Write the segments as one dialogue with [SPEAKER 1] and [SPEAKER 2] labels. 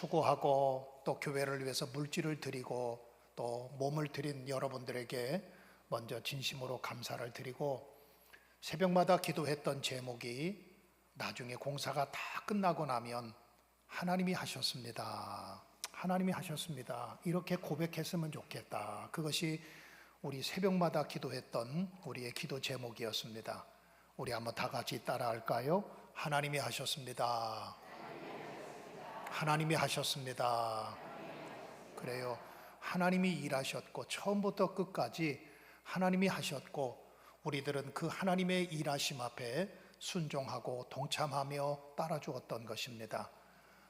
[SPEAKER 1] 수고하고 또 교회를 위해서 물질을 드리고 또 몸을 드린 여러분들에게 먼저 진심으로 감사를 드리고, 새벽마다 기도했던 제목이 나중에 공사가 다 끝나고 나면 하나님이 하셨습니다, 하나님이 하셨습니다, 이렇게 고백했으면 좋겠다. 그것이 우리 새벽마다 기도했던 우리의 기도 제목이었습니다. 우리 한번 다 같이 따라 할까요? 하나님이 하셨습니다, 하나님이 하셨습니다. 그래요. 하나님이 일하셨고 처음부터 끝까지 하나님이 하셨고, 우리들은 그 하나님의 일하심 앞에 순종하고 동참하며 따라주었던 것입니다.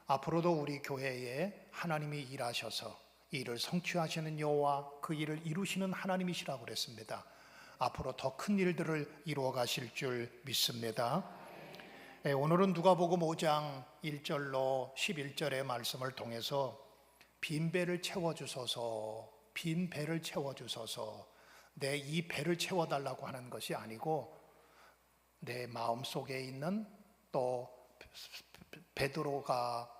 [SPEAKER 1] 앞으로도 우리 교회에 하나님이 일하셔서 일을 성취하시는 여호와, 그 일을 이루시는 하나님이시라고 그랬습니다. 앞으로 더 큰 일들을 이루어 가실 줄 믿습니다. 오늘은 누가복음 5장 1절로 11절의 말씀을 통해서 빈 배를 채워주소서, 빈 배를 채워주소서, 내 이 배를 채워달라고 하는 것이 아니고 내 마음속에 있는, 또 베드로가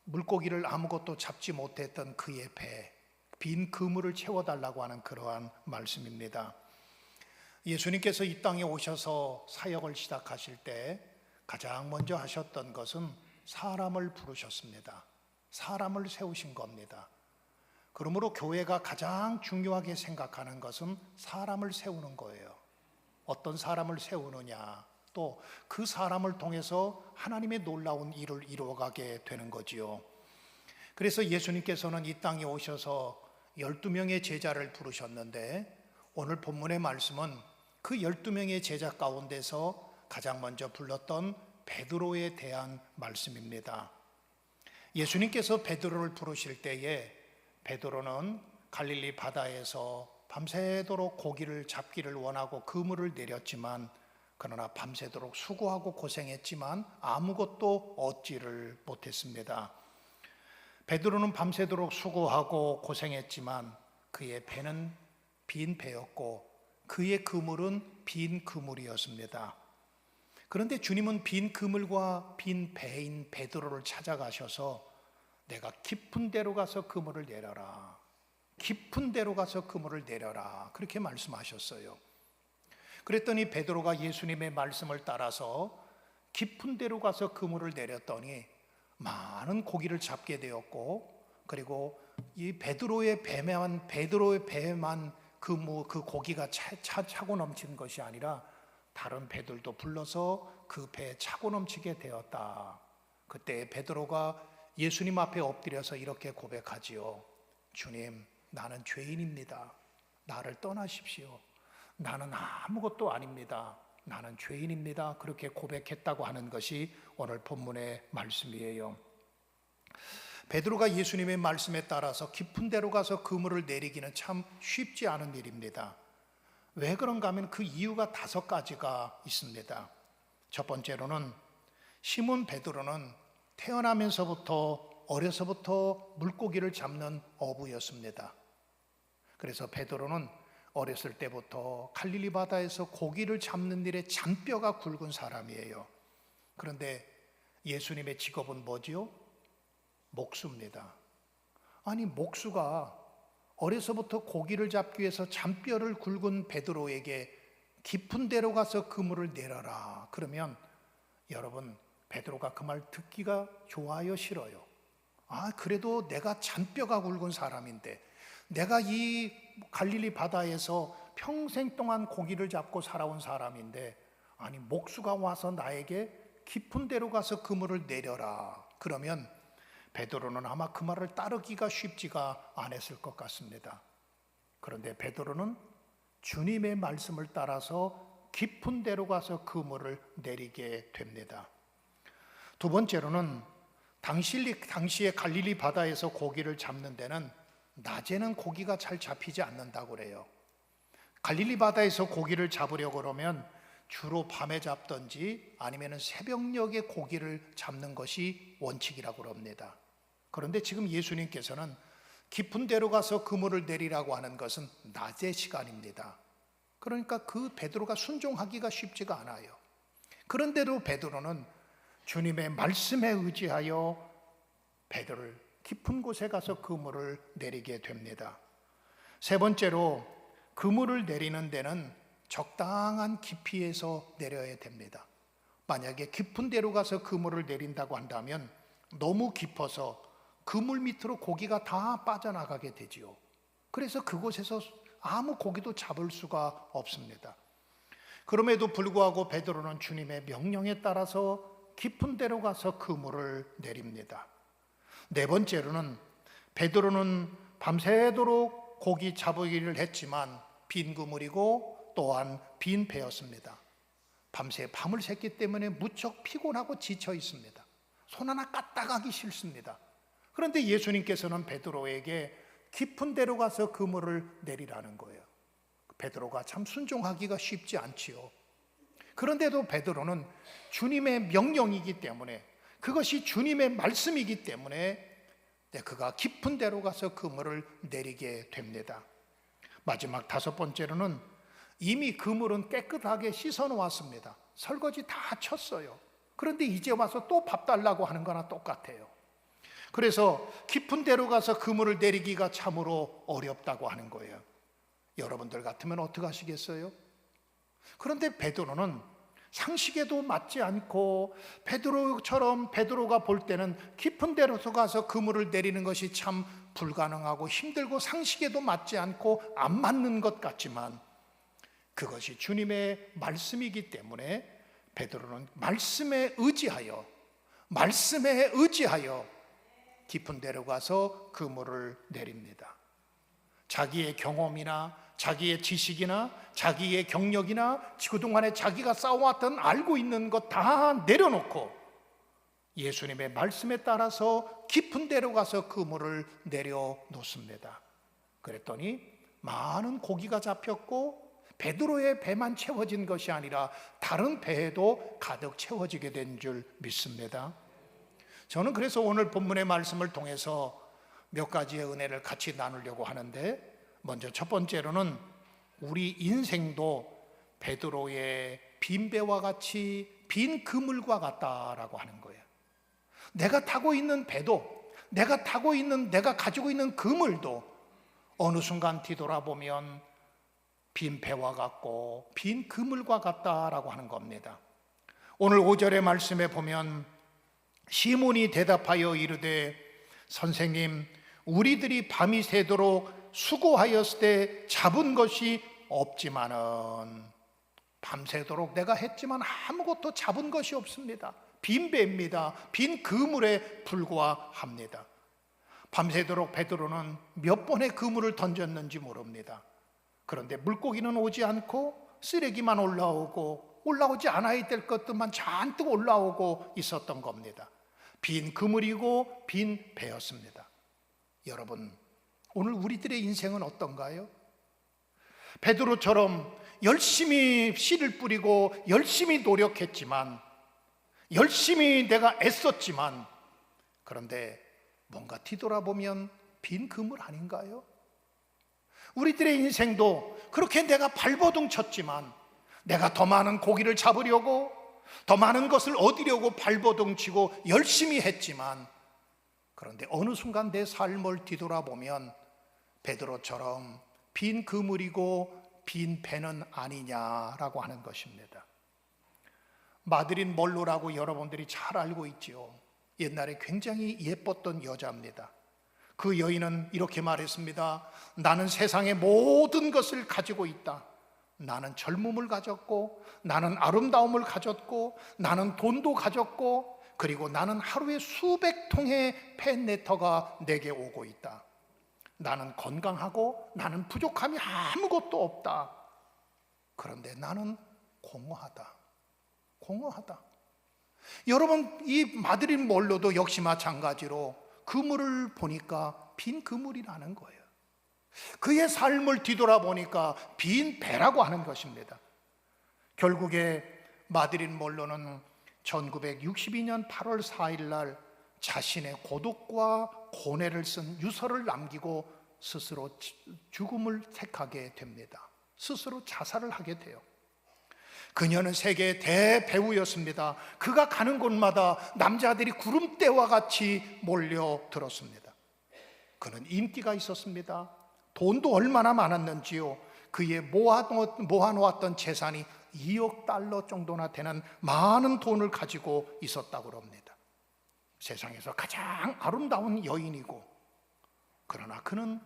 [SPEAKER 1] 물고기를 아무것도 잡지 못했던 그의 배, 빈 그물을 채워달라고 하는 그러한 말씀입니다. 예수님께서 이 땅에 오셔서 사역을 시작하실 때 가장 먼저 하셨던 것은 사람을 부르셨습니다. 사람을 세우신 겁니다. 그러므로 교회가 가장 중요하게 생각하는 것은 사람을 세우는 거예요. 어떤 사람을 세우느냐, 또 그 사람을 통해서 하나님의 놀라운 일을 이루어가게 되는 거지요. 그래서 예수님께서는 이 땅에 오셔서 12명의 제자를 부르셨는데, 오늘 본문의 말씀은 그 12명의 제자 가운데서 가장 먼저 불렀던 베드로에 대한 말씀입니다. 예수님께서 베드로를 부르실 때에 베드로는 갈릴리 바다에서 밤새도록 고기를 잡기를 원하고 그물을 내렸지만, 그러나 밤새도록 수고하고 고생했지만 아무것도 얻지를 못했습니다. 베드로는 밤새도록 수고하고 고생했지만 그의 배는 빈 배였고 그의 그물은 빈 그물이었습니다. 그런데 주님은 빈 그물과 빈 배인 베드로를 찾아가셔서 내가 깊은 데로 가서 그물을 내려라, 깊은 데로 가서 그물을 내려라, 그렇게 말씀하셨어요. 그랬더니 베드로가 예수님의 말씀을 따라서 깊은 데로 가서 그물을 내렸더니 많은 고기를 잡게 되었고, 그리고 이 베드로의 배만 그 고기가 차고 넘치는 것이 아니라 다른 배들도 불러서 그 배에 차고 넘치게 되었다. 그때 베드로가 예수님 앞에 엎드려서 이렇게 고백하지요. 주님, 나는 죄인입니다. 나를 떠나십시오. 나는 아무것도 아닙니다. 나는 죄인입니다. 그렇게 고백했다고 하는 것이 오늘 본문의 말씀이에요. 베드로가 예수님의 말씀에 따라서 깊은 데로 가서 그물을 내리기는 참 쉽지 않은 일입니다. 왜 그런가 하면 그 이유가 5가지가 있습니다. 첫 번째로는 시몬 베드로는 태어나면서부터, 어려서부터 물고기를 잡는 어부였습니다. 그래서 베드로는 어렸을 때부터 갈릴리 바다에서 고기를 잡는 일에 잔뼈가 굵은 사람이에요. 그런데 예수님의 직업은 뭐지요? 목수입니다. 아니, 목수가 어려서부터 고기를 잡기 위해서 잔뼈를 굵은 베드로에게 깊은 데로 가서 그물을 내려라, 그러면 여러분, 베드로가 그 말 듣기가 좋아요, 싫어요? 그래도 내가 잔뼈가 굵은 사람인데, 내가 이 갈릴리 바다에서 평생 동안 고기를 잡고 살아온 사람인데, 아니 목수가 와서 나에게 깊은 데로 가서 그물을 내려라, 그러면 베드로는 아마 그 말을 따르기가 쉽지가 않았을 것 같습니다. 그런데 베드로는 주님의 말씀을 따라서 깊은 데로 가서 그물을 내리게 됩니다. 두 번째로는 당시에 갈릴리 바다에서 고기를 잡는 데는 낮에는 고기가 잘 잡히지 않는다고 그래요. 갈릴리 바다에서 고기를 잡으려고 그러면 주로 밤에 잡든지 아니면 새벽녘에 고기를 잡는 것이 원칙이라고 합니다. 그런데 지금 예수님께서는 깊은 데로 가서 그물을 내리라고 하는 것은 낮의 시간입니다. 그러니까 그 베드로가 순종하기가 쉽지가 않아요. 그런데도 베드로는 주님의 말씀에 의지하여 배들을 깊은 곳에 가서 그물을 내리게 됩니다. 세 번째로, 그물을 내리는 데는 적당한 깊이에서 내려야 됩니다. 만약에 깊은 데로 가서 그물을 내린다고 한다면 너무 깊어서 그물 밑으로 고기가 다 빠져나가게 되지요. 그래서 그곳에서 아무 고기도 잡을 수가 없습니다. 그럼에도 불구하고 베드로는 주님의 명령에 따라서 깊은 데로 가서 그물을 내립니다. 네 번째로는, 베드로는 밤새도록 고기 잡으기를 했지만 빈 그물이고 또한 빈 배였습니다. 밤새 밤을 샜기 때문에 무척 피곤하고 지쳐 있습니다. 손 하나 까딱하기 싫습니다. 그런데 예수님께서는 베드로에게 깊은 데로 가서 그물을 내리라는 거예요. 베드로가 참 순종하기가 쉽지 않지요. 그런데도 베드로는 주님의 명령이기 때문에, 그것이 주님의 말씀이기 때문에 그가 깊은 데로 가서 그물을 내리게 됩니다. 마지막 다섯 번째로는, 이미 그물은 깨끗하게 씻어 놓았습니다. 설거지 다 쳤어요. 그런데 이제 와서 또 밥 달라고 하는 거나 똑같아요. 그래서 깊은 데로 가서 그물을 내리기가 참으로 어렵다고 하는 거예요. 여러분들 같으면 어떻게 하시겠어요? 그런데 베드로는 상식에도 맞지 않고, 베드로가 볼 때는 깊은 데로 가서 그물을 내리는 것이 참 불가능하고 힘들고 상식에도 맞지 않고 안 맞는 것 같지만, 그것이 주님의 말씀이기 때문에 베드로는 말씀에 의지하여 깊은 데로 가서 그물을 내립니다. 자기의 경험이나 자기의 지식이나 자기의 경력이나 그동안에 자기가 쌓아왔던 알고 있는 것 다 내려놓고 예수님의 말씀에 따라서 깊은 데로 가서 그물을 내려놓습니다. 그랬더니 많은 고기가 잡혔고, 베드로의 배만 채워진 것이 아니라 다른 배에도 가득 채워지게 된 줄 믿습니다. 저는 그래서 오늘 본문의 말씀을 통해서 몇 가지의 은혜를 같이 나누려고 하는데, 먼저 첫 번째로는 우리 인생도 베드로의 빈 배와 같이 빈 그물과 같다라고 하는 거예요. 내가 타고 있는 배도, 내가 가지고 있는 그물도 어느 순간 뒤돌아보면 빈 배와 같고 빈 그물과 같다라고 하는 겁니다. 오늘 5절의 말씀에 보면, 시몬이 대답하여 이르되, 선생님, 우리들이 밤이 새도록 수고하였을 때 잡은 것이 없지만은, 밤새도록 내가 했지만 아무것도 잡은 것이 없습니다. 빈 배입니다. 빈 그물에 불과합니다. 밤새도록 베드로는 몇 번의 그물을 던졌는지 모릅니다. 그런데 물고기는 오지 않고 쓰레기만 올라오지 않아야 될 것들만 잔뜩 올라오고 있었던 겁니다. 빈 그물이고 빈 배였습니다. 여러분, 오늘 우리들의 인생은 어떤가요? 베드로처럼 열심히 씨를 뿌리고 열심히 노력했지만, 열심히 내가 애썼지만, 그런데 뭔가 뒤돌아보면 빈 그물 아닌가요? 우리들의 인생도 그렇게 내가 발버둥 쳤지만, 내가 더 많은 고기를 잡으려고, 더 많은 것을 얻으려고 발버둥 치고 열심히 했지만, 그런데 어느 순간 내 삶을 뒤돌아보면 베드로처럼 빈 그물이고 빈 배는 아니냐라고 하는 것입니다. 마드린 멀로라고 여러분들이 잘 알고 있지요. 옛날에 굉장히 예뻤던 여자입니다. 그 여인은 이렇게 말했습니다. 나는 세상의 모든 것을 가지고 있다. 나는 젊음을 가졌고, 나는 아름다움을 가졌고, 나는 돈도 가졌고, 그리고 나는 하루에 수백 통의 팬레터가 내게 오고 있다. 나는 건강하고 나는 부족함이 아무것도 없다. 그런데 나는 공허하다. 여러분, 이 마드린 멀로도 역시 마찬가지로 그물을 보니까 빈 그물이라는 거예요. 그의 삶을 뒤돌아보니까 빈 배라고 하는 것입니다. 결국에 마드린 멀로는 1962년 8월 4일 날 자신의 고독과 고뇌를 쓴 유서를 남기고 스스로 죽음을 택하게 됩니다. 스스로 자살을 하게 돼요. 그녀는 세계의 대배우였습니다. 그가 가는 곳마다 남자들이 구름대와 같이 몰려들었습니다. 그는 인기가 있었습니다. 돈도 얼마나 많았는지요. 그의 모아놓았던 재산이 2억 달러 정도나 되는 많은 돈을 가지고 있었다고 합니다. 세상에서 가장 아름다운 여인이고, 그러나 그는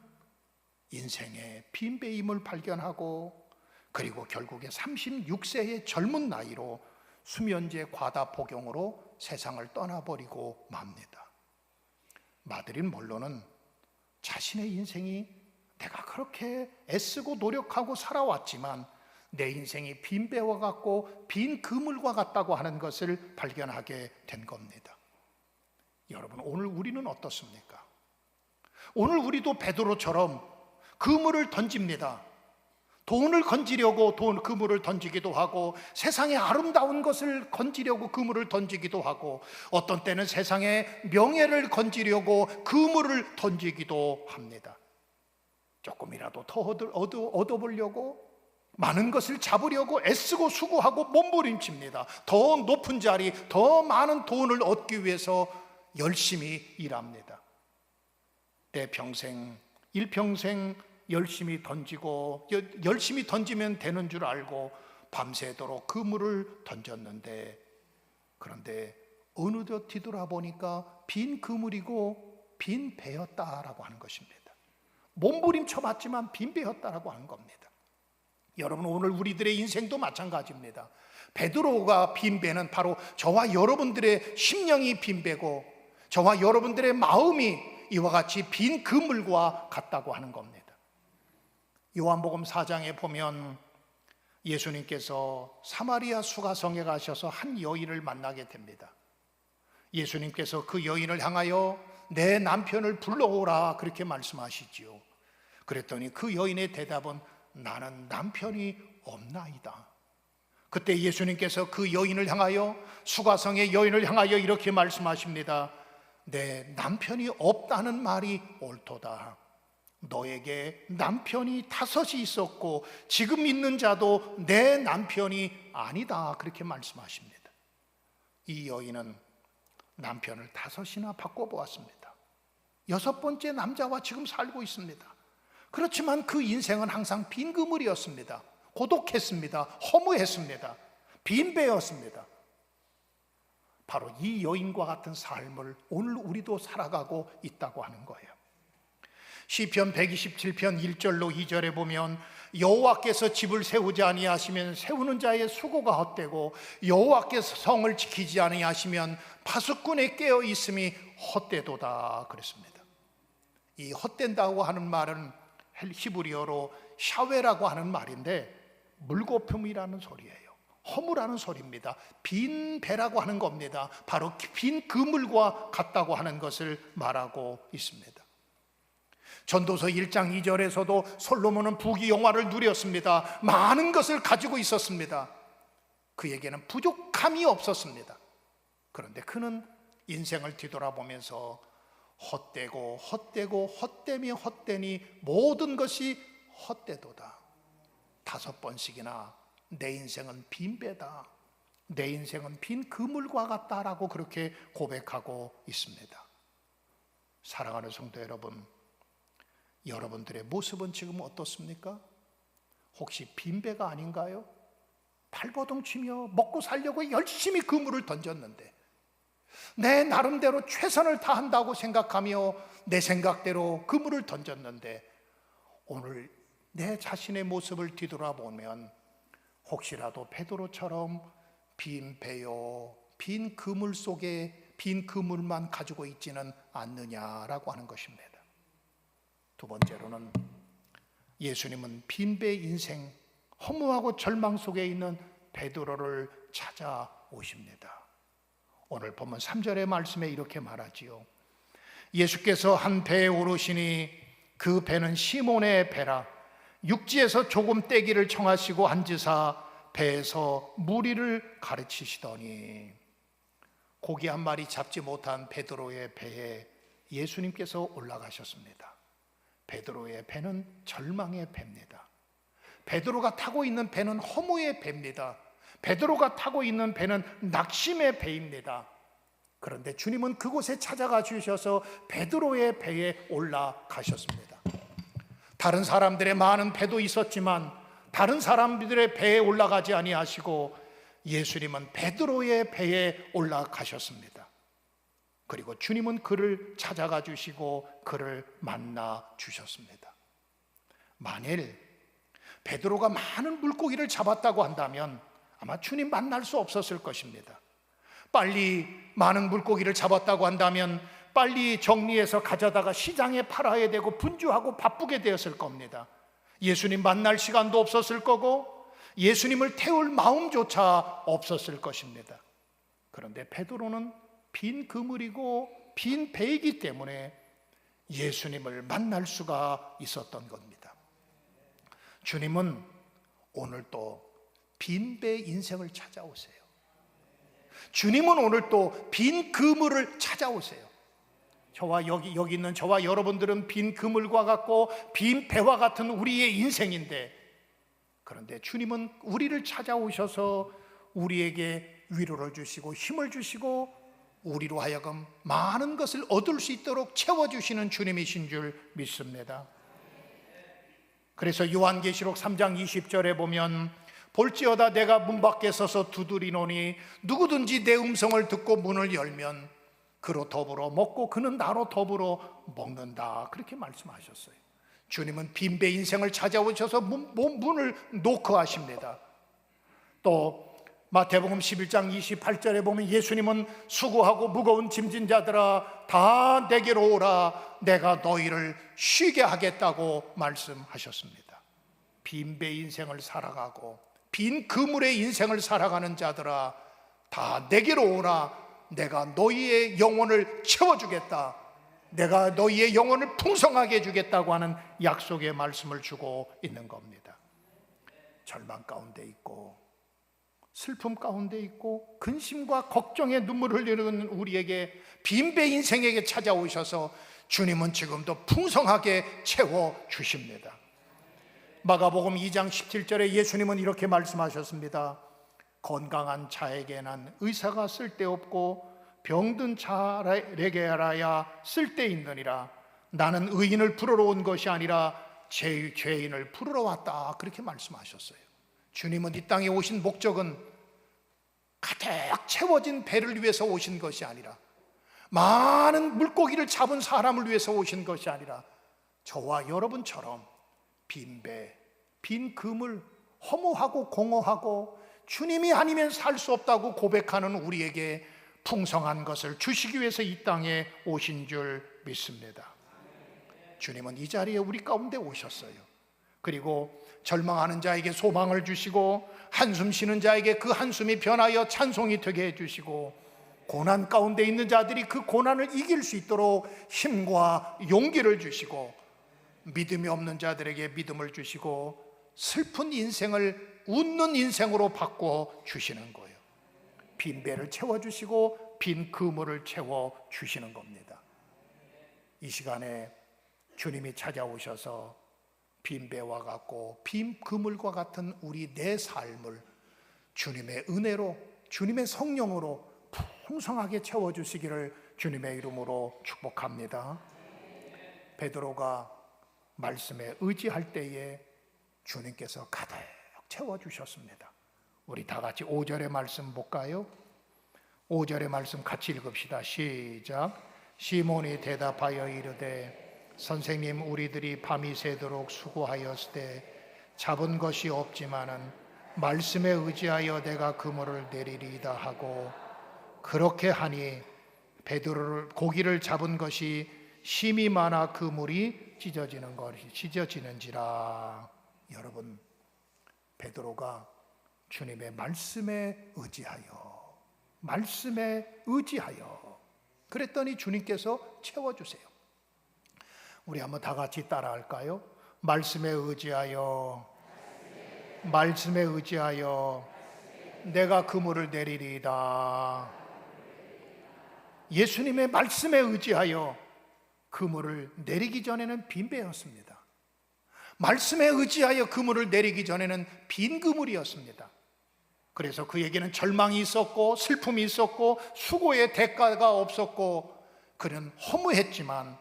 [SPEAKER 1] 인생의 빈배임을 발견하고, 그리고 결국에 36세의 젊은 나이로 수면제 과다 복용으로 세상을 떠나버리고 맙니다. 마드린 몰로는 자신의 인생이 내가 그렇게 애쓰고 노력하고 살아왔지만 내 인생이 빈배와 같고 빈 그물과 같다고 하는 것을 발견하게 된 겁니다. 여러분, 오늘 우리는 어떻습니까? 오늘 우리도 베드로처럼 그물을 던집니다. 돈을 건지려고 그물을 던지기도 하고, 세상의 아름다운 것을 건지려고 그물을 던지기도 하고, 어떤 때는 세상의 명예를 건지려고 그물을 던지기도 합니다. 조금이라도 더 얻어보려고, 많은 것을 잡으려고 애쓰고 수고하고 몸부림칩니다. 더 높은 자리, 더 많은 돈을 얻기 위해서 열심히 일합니다. 내 평생, 일평생 열심히 던지고, 열심히 던지면 되는 줄 알고 밤새도록 그물을 던졌는데, 그런데 어느덧 뒤돌아보니까 빈 그물이고 빈 배였다라고 하는 것입니다. 몸부림쳐봤지만 빈 배였다라고 하는 겁니다. 여러분, 오늘 우리들의 인생도 마찬가지입니다. 베드로가 빈 배는 바로 저와 여러분들의 심령이 빈 배고, 저와 여러분들의 마음이 이와 같이 빈 그물과 같다고 하는 겁니다. 요한복음 4장에 보면 예수님께서 사마리아 수가성에 가셔서 한 여인을 만나게 됩니다. 예수님께서 그 여인을 향하여 내 남편을 불러오라 그렇게 말씀하시지요. 그랬더니 그 여인의 대답은 나는 남편이 없나이다. 그때 예수님께서 그 여인을 향하여, 수가성의 여인을 향하여 이렇게 말씀하십니다. 내 남편이 없다는 말이 옳도다. 너에게 남편이 5이 있었고 지금 있는 자도 내 남편이 아니다 그렇게 말씀하십니다. 이 여인은 남편을 5이나 바꿔보았습니다. 6번째 남자와 지금 살고 있습니다. 그렇지만 그 인생은 항상 빈 그물이었습니다. 고독했습니다. 허무했습니다. 빈배였습니다. 바로 이 여인과 같은 삶을 오늘 우리도 살아가고 있다고 하는 거예요. 시편 127편 1절로 2절에 보면 여호와께서 집을 세우지 아니하시면 세우는 자의 수고가 헛되고, 여호와께서 성을 지키지 아니하시면 파수꾼의 깨어 있음이 헛되도다 그랬습니다. 이 헛된다고 하는 말은 히브리어로 샤웨라고 하는 말인데 물거품이라는 소리예요. 허무라는 소리입니다. 빈 배라고 하는 겁니다. 바로 빈 그물과 같다고 하는 것을 말하고 있습니다. 전도서 1장 2절에서도 솔로몬은 부귀영화를 누렸습니다. 많은 것을 가지고 있었습니다. 그에게는 부족함이 없었습니다. 그런데 그는 인생을 뒤돌아보면서 헛되고 헛되고 헛되며 헛되니 모든 것이 헛되도다. 5번씩이나 내 인생은 빈배다, 내 인생은 빈 그물과 같다라고 그렇게 고백하고 있습니다. 사랑하는 성도 여러분, 여러분들의 모습은 지금 어떻습니까? 혹시 빈배가 아닌가요? 발버둥 치며 먹고 살려고 열심히 그물을 던졌는데, 내 나름대로 최선을 다한다고 생각하며 내 생각대로 그물을 던졌는데, 오늘 내 자신의 모습을 뒤돌아보면 혹시라도 베드로처럼 빈 배요, 빈 그물 속에 빈 그물만 가지고 있지는 않느냐라고 하는 것입니다. 두 번째로는 예수님은 빈배 인생, 허무하고 절망 속에 있는 베드로를 찾아오십니다. 오늘 보면 3절의 말씀에 이렇게 말하지요. 예수께서 한 배에 오르시니 그 배는 시몬의 배라. 육지에서 조금 떼기를 청하시고 앉으사 배에서 무리를 가르치시더니, 고기 한 마리 잡지 못한 베드로의 배에 예수님께서 올라가셨습니다. 베드로의 배는 절망의 배입니다. 베드로가 타고 있는 배는 허무의 배입니다. 베드로가 타고 있는 배는 낙심의 배입니다. 그런데 주님은 그곳에 찾아가 주셔서 베드로의 배에 올라가셨습니다. 다른 사람들의 많은 배도 있었지만 다른 사람들의 배에 올라가지 아니하시고 예수님은 베드로의 배에 올라가셨습니다. 그리고 주님은 그를 찾아가 주시고 그를 만나 주셨습니다. 만일 베드로가 많은 물고기를 잡았다고 한다면 아마 주님 만날 수 없었을 것입니다. 빨리 많은 물고기를 잡았다고 한다면 빨리 정리해서 가져다가 시장에 팔아야 되고 분주하고 바쁘게 되었을 겁니다. 예수님 만날 시간도 없었을 거고 예수님을 태울 마음조차 없었을 것입니다. 그런데 베드로는 빈 그물이고 빈 배이기 때문에 예수님을 만날 수가 있었던 겁니다. 주님은 오늘 또 빈 배 인생을 찾아오세요. 주님은 오늘 또 빈 그물을 찾아오세요. 저와 여기 있는 저와 여러분들은 빈 그물과 같고 빈 배와 같은 우리의 인생인데, 그런데 주님은 우리를 찾아오셔서 우리에게 위로를 주시고 힘을 주시고 우리로 하여금 많은 것을 얻을 수 있도록 채워주시는 주님이신 줄 믿습니다. 그래서 요한계시록 3장 20절에 보면 볼지어다 내가 문 밖에 서서 두드리노니 누구든지 내 음성을 듣고 문을 열면 그로 더불어 먹고 그는 나로 더불어 먹는다, 그렇게 말씀하셨어요. 주님은 빈배 인생을 찾아오셔서 문을 노크하십니다. 또 마태복음 11장 28절에 보면 예수님은 수고하고 무거운 짐진 자들아 다 내게로 오라 내가 너희를 쉬게 하겠다고 말씀하셨습니다. 빈배 인생을 살아가고 빈 그물의 인생을 살아가는 자들아 다 내게로 오라 내가 너희의 영혼을 채워주겠다, 내가 너희의 영혼을 풍성하게 해주겠다고 하는 약속의 말씀을 주고 있는 겁니다. 절망 가운데 있고 슬픔 가운데 있고 근심과 걱정의 눈물을 흘리는 우리에게 빈배 인생에게 찾아오셔서 주님은 지금도 풍성하게 채워주십니다. 마가복음 2장 17절에 예수님은 이렇게 말씀하셨습니다. 건강한 자에게는 의사가 쓸데없고 병든 자에게 알아야 쓸데있느니라. 나는 의인을 부르러 온 것이 아니라 죄인을 부르러 왔다, 그렇게 말씀하셨어요. 주님은 이 땅에 오신 목적은 가득 채워진 배를 위해서 오신 것이 아니라 많은 물고기를 잡은 사람을 위해서 오신 것이 아니라 저와 여러분처럼 빈 배, 빈 그물, 허무하고 공허하고 주님이 아니면 살 수 없다고 고백하는 우리에게 풍성한 것을 주시기 위해서 이 땅에 오신 줄 믿습니다. 주님은 이 자리에 우리 가운데 오셨어요. 그리고 절망하는 자에게 소망을 주시고 한숨 쉬는 자에게 그 한숨이 변하여 찬송이 되게 해주시고 고난 가운데 있는 자들이 그 고난을 이길 수 있도록 힘과 용기를 주시고 믿음이 없는 자들에게 믿음을 주시고 슬픈 인생을 웃는 인생으로 바꿔 주시는 거예요. 빈 배를 채워주시고 빈 그물을 채워주시는 겁니다. 이 시간에 주님이 찾아오셔서 빈 배와 같고 빈 그물과 같은 우리 내 삶을 주님의 은혜로 주님의 성령으로 풍성하게 채워주시기를 주님의 이름으로 축복합니다. 베드로가 말씀에 의지할 때에 주님께서 가득 채워주셨습니다. 우리 다 같이 5절의 말씀 볼까요? 5절의 말씀 같이 읽읍시다. 시작. 시몬이 대답하여 이르되 선생님 우리들이 밤이 새도록 수고하였으되 잡은 것이 없지만은 말씀에 의지하여 내가 그물을 내리리이다 하고 그렇게 하니 베드로를 고기를 잡은 것이 심이 많아 그물이 찢어지는 것이 찢어지는지라. 여러분, 베드로가 주님의 말씀에 의지하여 그랬더니 주님께서 채워주세요. 우리 한번 다 같이 따라할까요? 말씀에 의지하여 내가 그물을 내리리이다. 예수님의 말씀에 의지하여 그물을 내리기 전에는 빈 배였습니다. 말씀에 의지하여 그물을 내리기 전에는 빈 그물이었습니다. 그래서 그에게는 절망이 있었고 슬픔이 있었고 수고의 대가가 없었고 그는 허무했지만,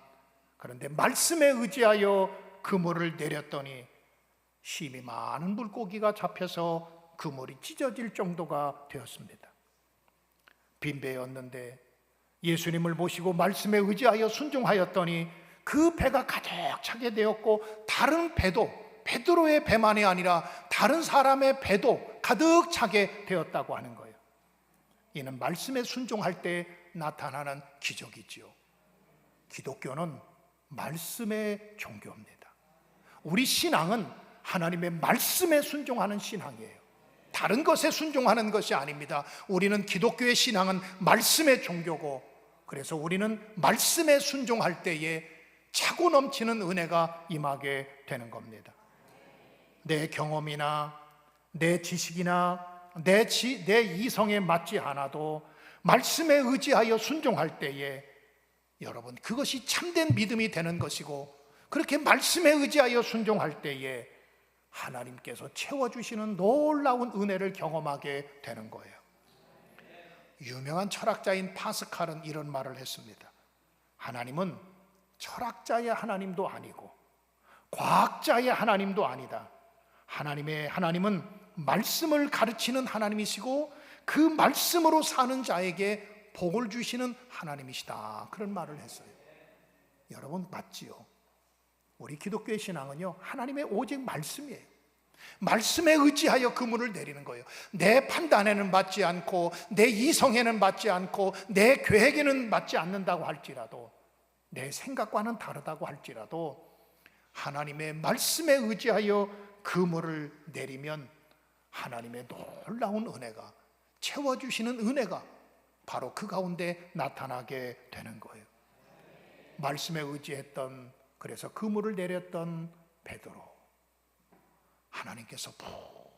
[SPEAKER 1] 그런데 말씀에 의지하여 그물을 내렸더니 심히 많은 물고기가 잡혀서 그물이 찢어질 정도가 되었습니다. 빈배였는데 예수님을 모시고 말씀에 의지하여 순종하였더니 그 배가 가득 차게 되었고, 다른 배도 베드로의 배만이 아니라 다른 사람의 배도 가득 차게 되었다고 하는 거예요. 이는 말씀에 순종할 때 나타나는 기적이지요. 기독교는 말씀의 종교입니다. 우리 신앙은 하나님의 말씀에 순종하는 신앙이에요. 다른 것에 순종하는 것이 아닙니다. 우리는 기독교의 신앙은 말씀의 종교고, 그래서 우리는 말씀에 순종할 때에 차고 넘치는 은혜가 임하게 되는 겁니다. 내 경험이나 내 지식이나 내 이성에 맞지 않아도 말씀에 의지하여 순종할 때에 여러분, 그것이 참된 믿음이 되는 것이고, 그렇게 말씀에 의지하여 순종할 때에 하나님께서 채워주시는 놀라운 은혜를 경험하게 되는 거예요. 유명한 철학자인 파스칼은 이런 말을 했습니다. 하나님은 철학자의 하나님도 아니고 과학자의 하나님도 아니다. 하나님은 말씀을 가르치는 하나님이시고 그 말씀으로 사는 자에게 복을 주시는 하나님이시다. 그런 말을 했어요. 여러분, 맞지요? 우리 기독교의 신앙은요, 하나님의 오직 말씀이에요. 말씀에 의지하여 그물을 내리는 거예요. 내 판단에는 맞지 않고 내 이성에는 맞지 않고 내 계획에는 맞지 않는다고 할지라도, 내 생각과는 다르다고 할지라도 하나님의 말씀에 의지하여 그물을 내리면 하나님의 놀라운 은혜가, 채워주시는 은혜가 바로 그 가운데 나타나게 되는 거예요. 말씀에 의지했던, 그래서 그물을 내렸던 베드로, 하나님께서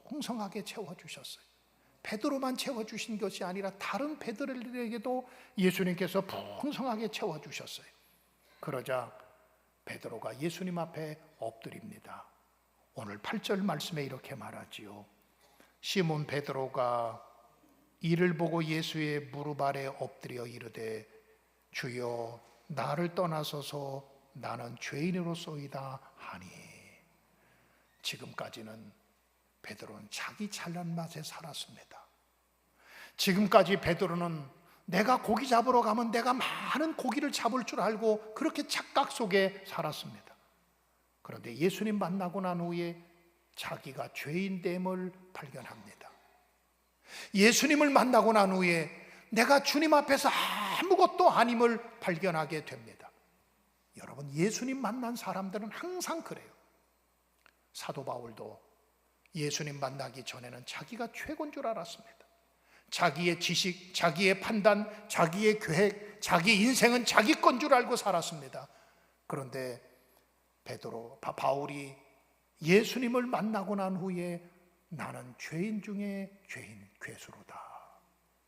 [SPEAKER 1] 풍성하게 채워주셨어요. 베드로만 채워주신 것이 아니라 다른 베드로에게도 예수님께서 풍성하게 채워주셨어요. 그러자 베드로가 예수님 앞에 엎드립니다. 오늘 8절 말씀에 이렇게 말하지요. 시몬 베드로가 이를 보고 예수의 무릎 아래 엎드려 이르되 주여 나를 떠나소서 나는 죄인으로소이다 하니. 지금까지는 베드로는 자기 잘난 맛에 살았습니다. 지금까지 베드로는 내가 고기 잡으러 가면 내가 많은 고기를 잡을 줄 알고 그렇게 착각 속에 살았습니다. 그런데 예수님 만나고 난 후에 자기가 죄인됨을 발견합니다. 예수님을 만나고 난 후에 내가 주님 앞에서 아무것도 아님을 발견하게 됩니다. 여러분, 예수님 만난 사람들은 항상 그래요. 사도 바울도 예수님 만나기 전에는 자기가 최고인 줄 알았습니다. 자기의 지식, 자기의 판단, 자기의 계획, 자기 인생은 자기 건 줄 알고 살았습니다. 그런데 바울이 예수님을 만나고 난 후에 나는 죄인 중에 죄인, 괴수로다.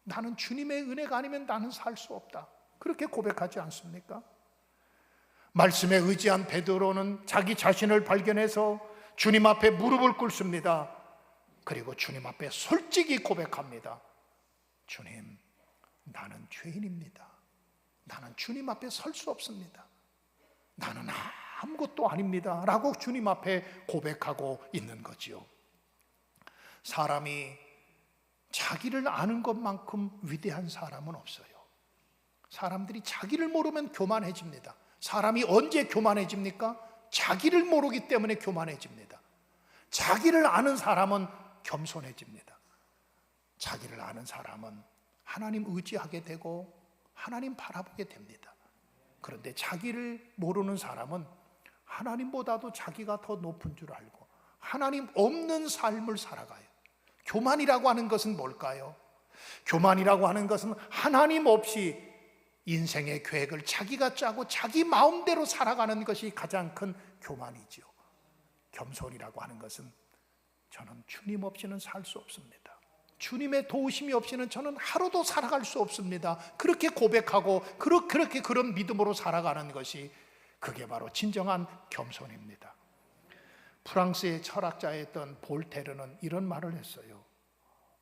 [SPEAKER 1] 나는 주님의 은혜가 아니면 나는 살 수 없다. 그렇게 고백하지 않습니까? 말씀에 의지한 베드로는 자기 자신을 발견해서 주님 앞에 무릎을 꿇습니다. 그리고 주님 앞에 솔직히 고백합니다. 주님, 나는 죄인입니다. 나는 주님 앞에 설 수 없습니다. 나는 아무것도 아닙니다 라고 주님 앞에 고백하고 있는 거지요. 사람이 자기를 아는 것만큼 위대한 사람은 없어요. 사람들이 자기를 모르면 교만해집니다. 사람이 언제 교만해집니까? 자기를 모르기 때문에 교만해집니다. 자기를 아는 사람은 겸손해집니다. 자기를 아는 사람은 하나님 의지하게 되고 하나님 바라보게 됩니다. 그런데 자기를 모르는 사람은 하나님보다도 자기가 더 높은 줄 알고 하나님 없는 삶을 살아가요. 교만이라고 하는 것은 뭘까요? 교만이라고 하는 것은 하나님 없이 인생의 계획을 자기가 짜고 자기 마음대로 살아가는 것이 가장 큰 교만이지요. 겸손이라고 하는 것은 저는 주님 없이는 살 수 없습니다. 주님의 도우심이 없이는 저는 하루도 살아갈 수 없습니다. 그렇게 고백하고 그렇게 그런 믿음으로 살아가는 것이, 그게 바로 진정한 겸손입니다. 프랑스의 철학자였던 볼테르는 이런 말을 했어요.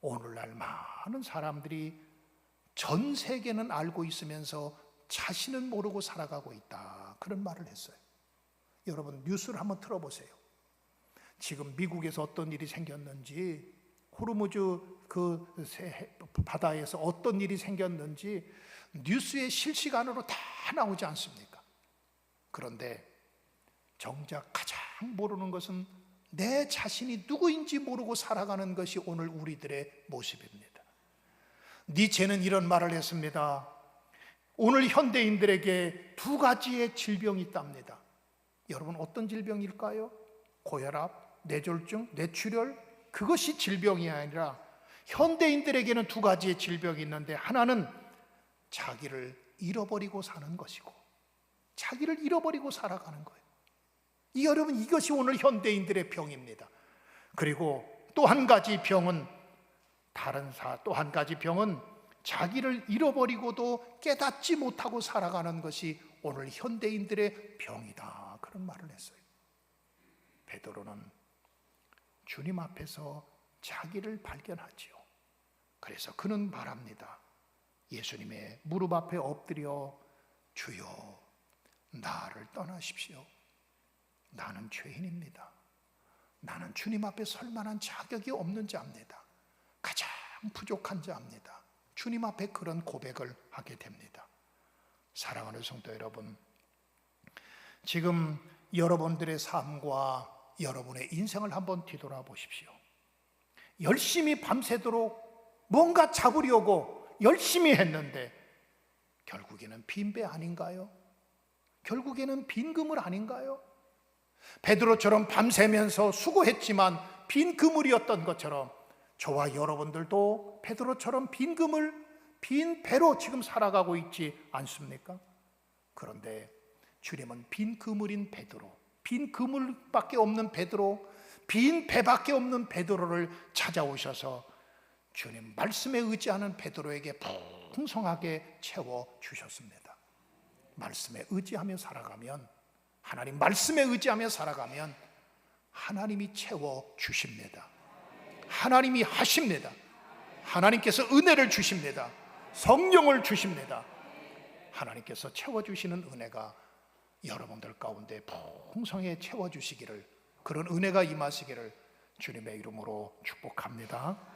[SPEAKER 1] 오늘날 많은 사람들이 전 세계는 알고 있으면서 자신은 모르고 살아가고 있다, 그런 말을 했어요. 여러분 뉴스를 한번 틀어보세요. 지금 미국에서 어떤 일이 생겼는지, 호르무즈 그 바다에서 어떤 일이 생겼는지 뉴스에 실시간으로 다 나오지 않습니까? 그런데 정작 가장 모르는 것은 내 자신이 누구인지 모르고 살아가는 것이 오늘 우리들의 모습입니다. 니체는 이런 말을 했습니다. 오늘 현대인들에게 두 가지의 질병이 있답니다. 여러분 어떤 질병일까요? 고혈압, 뇌졸중, 뇌출혈, 그것이 질병이 아니라 현대인들에게는 두 가지의 질병이 있는데, 하나는 자기를 잃어버리고 사는 것이고 자기를 잃어버리고 살아가는 거예요. 여러분 이것이 오늘 현대인들의 병입니다. 그리고 또 한 가지 병은 또 한 가지 병은 자기를 잃어버리고도 깨닫지 못하고 살아가는 것이 오늘 현대인들의 병이다, 그런 말을 했어요. 베드로는 주님 앞에서 자기를 발견하지요. 그래서 그는 말합니다. 예수님의 무릎 앞에 엎드려 주여 나를 떠나십시오. 나는 죄인입니다. 나는 주님 앞에 설 만한 자격이 없는 자입니다. 가장 부족한 자입니다. 주님 앞에 그런 고백을 하게 됩니다. 사랑하는 성도 여러분, 지금 여러분들의 삶과 여러분의 인생을 한번 뒤돌아보십시오. 열심히 밤새도록 뭔가 잡으려고 열심히 했는데 결국에는 빈배 아닌가요? 결국에는 빈 그물 아닌가요? 베드로처럼 밤새면서 수고했지만 빈 그물이었던 것처럼 저와 여러분들도 베드로처럼 빈 그물, 빈 배로 지금 살아가고 있지 않습니까? 그런데 주님은 빈 그물인 베드로, 빈 그물밖에 없는 베드로, 빈 배밖에 없는 베드로를 찾아오셔서 주님 말씀에 의지하는 베드로에게 풍성하게 채워주셨습니다. 말씀에 의지하며 살아가면, 하나님 말씀에 의지하며 살아가면 하나님이 채워주십니다. 하나님이 하십니다. 하나님께서 은혜를 주십니다. 성령을 주십니다. 하나님께서 채워주시는 은혜가 여러분들 가운데 풍성하게 채워주시기를, 그런 은혜가 임하시기를 주님의 이름으로 축복합니다.